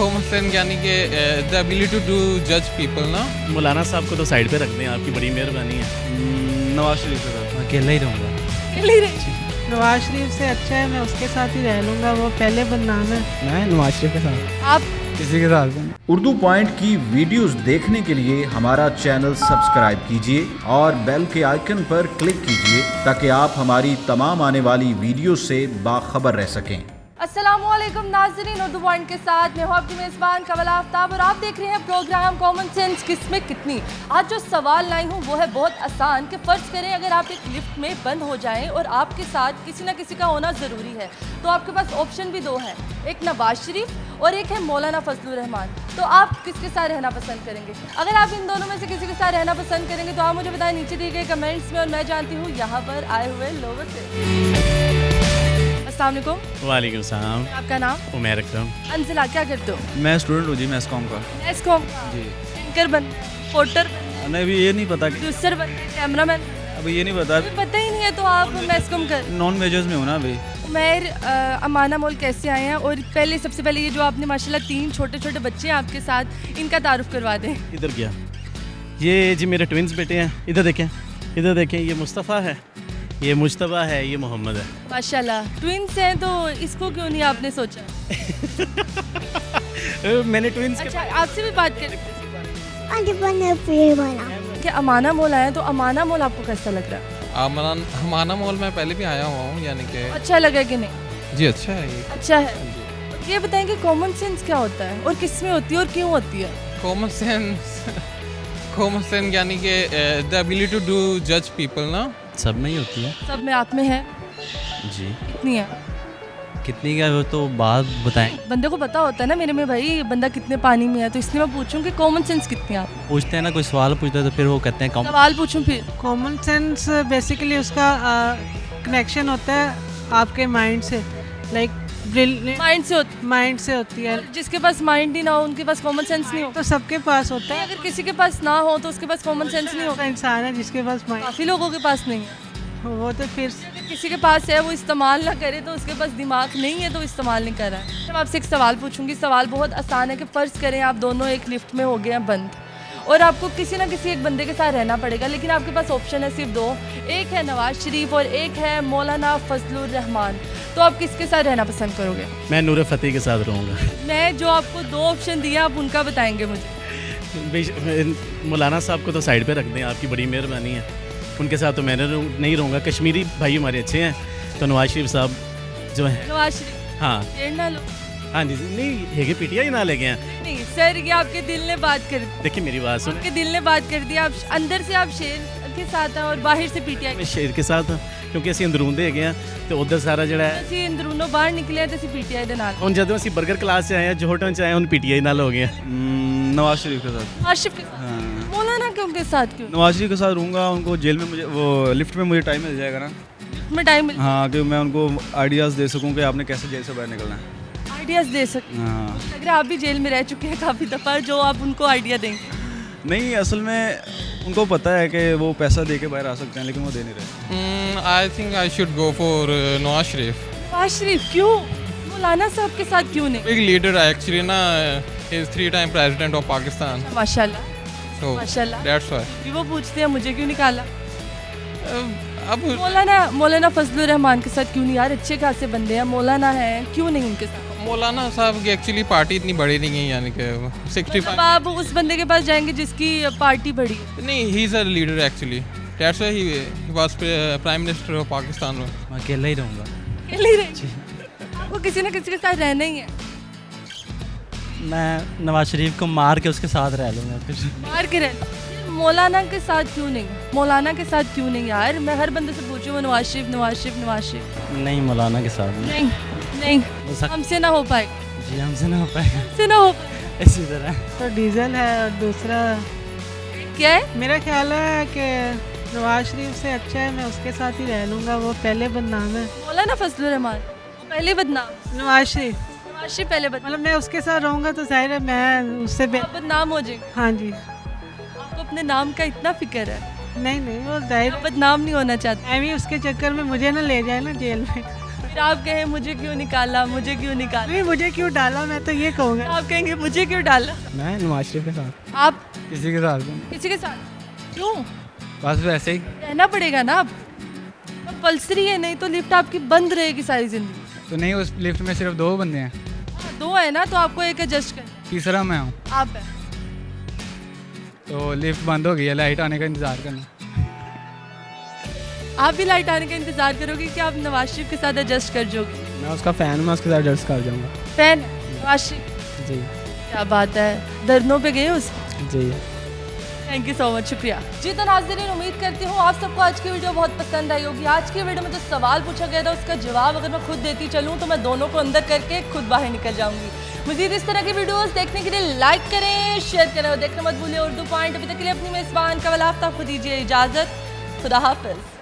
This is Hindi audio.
कॉमन सेंस यानी कि द एबिलिटी टू जज पीपल ना। मौलाना साहब को तो साइड पे रख दें, आपकी बड़ी मेहरबानी है। नवाज शरीफ के साथ अकेला ही रहूँगा। नवाज शरीफ से अच्छा है मैं उसके साथ ही रह लूँगा, वो पहले बदनाम है। मैं नवाज शरीफ के साथ। आप किसी के साथ। उर्दू पॉइंट की वीडियोस देखने के लिए हमारा चैनल सब्सक्राइब कीजिए और बेल के आइकन पर क्लिक कीजिए ताकि आप हमारी तमाम आने वाली वीडियो से बाखबर रह सकें। अस्सलामुअलैकुम नाज़रीन, उर्दू पॉइंट के साथ मैं हूं आपकी मेज़बान कमल आफ्ताब और आप देख रहे हैं प्रोग्राम कॉमन सेंस किसमें कितनी। आज जो सवाल लाई हूं वो है बहुत आसान कि फ़र्ज़ करें अगर आप एक लिफ्ट में बंद हो जाएं और आपके साथ किसी न किसी का होना ज़रूरी है, तो आपके पास ऑप्शन भी दो हैं, एक नवाज शरीफ और एक है मौलाना फजलुर रहमान। तो आप किसके साथ रहना पसंद करेंगे? अगर आप इन दोनों में से किसी के साथ रहना पसंद करेंगे तो आप मुझे बताएं नीचे दिए गए कमेंट्स में, और मैं जानती हूँ यहाँ पर आए हुए लोगों से। अस्सलाम वालेकुम। वालेकुम सलाम। आपका नाम? उमैर अकरम। अंजिला, क्या करते हो? मैं स्टूडेंट हूँ जी, मैस्कॉम का। मैस्कॉम जी। एंकर बनना है, रिपोर्टर बनना है, नहीं अभी ये नहीं पता, प्रोड्यूसर बनना है, कैमरामैन, अभी ये नहीं पता, अभी पता ही नहीं है तो आप मैस्कॉम कर। नॉन मेजर्स में हूँ ना अभी। उमैर, अमाना मॉल कैसे आए हैं? और पहले सबसे पहले ये जो आपने माशाल्लाह 3 छोटे छोटे बच्चे हैं आपके साथ, इनका तारुफ करवा दें। इधर क्या, ये जी मेरे ट्विंस बेटे हैं। इधर देखें, इधर देखें, ये मुस्तफ़ा है, ये मुश्तबा है, ये मोहम्मद है। माशाल्लाह ट्विंस हैं, तो इसको क्यों नहीं आपने सोचा? मैंने ट्विंस अच्छा, आपसे भी बात कर के कि अमाना मॉल आए हैं, तो अमाना मॉल आपको कैसा लग रहा है? हमाना मॉल में पहले भी आया हुआ हूँ, यानी कि अच्छा लगा कि नहीं? जी अच्छा है ये। अच्छा है। ये बताएं कि कॉमन सेंस क्या होता है और किस में होती है और क्यों होती है? कॉमन सेंस यानी कि द एबिलिटी टू जज पीपल ना। सब में ही होती है सब में आप में है? जी। कितनी है? कितनी का वो तो बात बताएं। बंदे को पता होता है ना मेरे में भाई बंदा कितने पानी में है, तो इसलिए मैं पूछूं कि कॉमन सेंस कितनी है आप? पूछते हैं ना, कोई सवाल पूछते हैं तो फिर वो कहते हैं कम। सवाल पूछूं फिर? कॉमन सेंस बेसिकली उसका कनेक्शन होता है आपके माइंड से, लाइक माइंड से होती है। जिसके पास माइंड ही ना हो उनके पास कॉमन सेंस नहीं हो। तो सबके पास होता है। अगर किसी के पास ना हो तो उसके पास कॉमन सेंस नहीं ऐसा हो। इंसान है जिसके पास माइंड, काफी लोगों के पास नहीं है। वो तो फिर अगर किसी के पास है वो इस्तेमाल ना करे, तो उसके पास दिमाग नहीं है तो इस्तेमाल नहीं कर रहा है। मैं आपसे एक सवाल पूछूंगी, सवाल बहुत आसान है कि फ़र्ज़ करें आप दोनों एक लिफ्ट में हो गए हैं बंद, और आपको किसी ना किसी एक बंदे के साथ रहना पड़ेगा, लेकिन आपके पास ऑप्शन है सिर्फ 2, एक है नवाज शरीफ और एक है मौलाना फजलुर रहमान। तो आप किसके साथ रहना पसंद करोगे? मैं नूर फतेह के साथ रहूँगा। मैं जो आपको 2 ऑप्शन दिए आप उनका बताएंगे मुझे। मौलाना साहब को तो साइड पे रख दें, आपकी बड़ी मेहरबानी है। उनके साथ तो मैं नहीं रहूँगा। कश्मीरी भाई हमारे अच्छे हैं, तो नवाज शरीफ साहब जो है। नवाज शरीफ? हाँ शेर ना लो। हाँ जी, नहीं हेगे पीटिया ही ना ले गए। नहीं सर, ये आपके दिल ने बात कर दी। देखिए मेरी बात सुन, आपके दिल ने बात कर दी। आप अंदर से आप शेर के साथ हैं और बाहर से पीटिया। मैं शेर के साथ हाँ, क्योंकि ਅਸੀਂ ਅੰਦਰੂਨ ਦੇ ਹੈਗੇ ਆ ਤੇ ਉਧਰ ਸਾਰਾ ਜਿਹੜਾ ਹੈ ਅਸੀਂ ਅੰਦਰੂਨੋਂ ਬਾਹਰ ਨਿਕਲੇ ਤੇ ਅਸੀਂ ਪੀਟੀਆਈ ਦੇ ਨਾਲ। ਹੁਣ ਜਦੋਂ ਅਸੀਂ 버ਗਰ ਕਲਾਸ 'ਚ ਆਏ ਆ, ਜੋਹਟਨ 'ਚ ਆਏ ਹੁਣ ਪੀਟੀਆਈ ਨਾਲ ਹੋ ਗਏ ਆ। नवाज शरीफ के साथ। आशिफ के साथ? हाँ। मौलाना क्यों के साथ क्यों? नवाज शरीफ के साथ रहूँगा, उनको जेल में मुझे वो लिफ्ट में मुझे टाइम मिल जाएगा ना। में टाइम मिल, हाँ, कि मैं उनको आइडियाज़ दे सकूँ कि आपने कैसे जेल से बाहर निकलना है। आइडियाज दे सकते हैं। हाँ। लग रहा है आप भी जेल में रह चुके हैं काफ़ी दफ़ा, जो आप उनको आइडिया देंगे। नहीं, असल में उनको पता है कि वो पैसा दे के बाहर आ सकते हैं, लेकिन वो दे नहीं रहे। I think I should go for Nawaz Sharif. Nawaz Sharif क्यों? मौलाना साहब के साथ क्यों नहीं? बिग लीडर एक्चुअली ना, is 3 time president of Pakistan. माशाल्लाह So माशाल्लाह। that's why। वो पूछते हैं मुझे क्यों निकाला? अब मौलाना फजलुर रहमान के साथ क्यों नहीं यार? अच्छे खासे बंदे हैं, मौलाना हैं, क्यों नहीं उनके साथ? मौलाना साहब की एक्चुअली पार्टी इतनी बड़ी नहीं है, यानी कि 65। मतलब आप उस बंदे के पास जाएंगे जिसकी पार्टी बड़ी है? नहीं, he is a leader actually, that's why he was prime minister of Pakistan. मैं अकेला ही रहूँगा। अकेले रहे? वो किसी न किसी के साथ रहना ही है। मैं नवाज शरीफ को मार के उसके साथ रह लूँगा फिर। मार के रहना? मौलाना के साथ क्यों नहीं? मौलाना के साथ क्यों नहीं यार? मैं हर बंदे से पूछूं वो नवाज शरीफ। नहीं, मौलाना के साथ नहीं हमसे ना हो पाएगा। जी, हमसे ना हो पाएगा। हमसे ना हो पाएगा। इसी तरह तो डीजल है और दूसरा क्या है? मेरा ख्याल है कि नवाज शरीफ से अच्छा है मैं उसके साथ ही रह लूँगा, वो पहले बदनाम है। मौलाना फजलुर रहमान वो पहले बदनाम? नवाज शरीफ पहले बदनाम? मतलब मैं उसके साथ रहूँगा तो जाहिर है मैं उससे आप बदनाम हो जाएंगे। हाँ जी। आपको अपने नाम का इतना फिक्र है? नहीं, वो जाहिर आप बदनाम नहीं होना चाहते। मैं भी उसके चक्कर में मुझे ना ले जाए ना जेल में। फिर आप कहें मुझे क्यों निकाला, मुझे क्यों निकाला, नहीं मुझे क्यों डाला, मैं तो ये कहूँगा। आप कहेंगे मुझे क्यों डाला। मैं नवाज शरीफ के साथ, आप किसी के साथ नहीं। किसी के साथ क्यों? बस वैसे ही। रहना पड़ेगा ना, अब कंपल्सरी है, नहीं तो लिफ्ट आपकी बंद रहेगी सारी जिंदगी। तो नहीं, उस लिफ्ट में सिर्फ 2 बंदे हैं, हाँ, 2 है ना, तो आपको एक एडजस्ट करना है। तीसरा मैं हूँ। आप है। तो लिफ्ट बंद हो गई है, लाइट आने का इंतज़ार करना। आप भी लाइट आने का इंतजार करोगे कि आप नवाज शरीफ के साथ एडजस्ट कर जाओगे? मैं उसका फ़ैन हूँ, मैं उसके साथ एडजस्ट कर जाऊँगा। फैन नवाज शरीफ, जी क्या बात है। धरनों पे गए उस। जी। थैंक यू सो मच, शुक्रिया जी। तो नाज़रीन, उम्मीद करती हूँ आप सबको आज की वीडियो बहुत पसंद आई होगी। आज की वीडियो में जो सवाल पूछा गया था उसका जवाब अगर मैं खुद देती चलूँ तो मैं दोनों को अंदर करके खुद बाहर निकल जाऊँगी। मज़ीद इस तरह की वीडियोस देखने के लिए लाइक करें, शेयर करें और देखना मत भूलिए उर्दू पॉइंट। अभी तक के लिए अपनी मेज़बान कवल आफ्ताब को दीजिए इजाज़त। खुदा हाफ़िज़।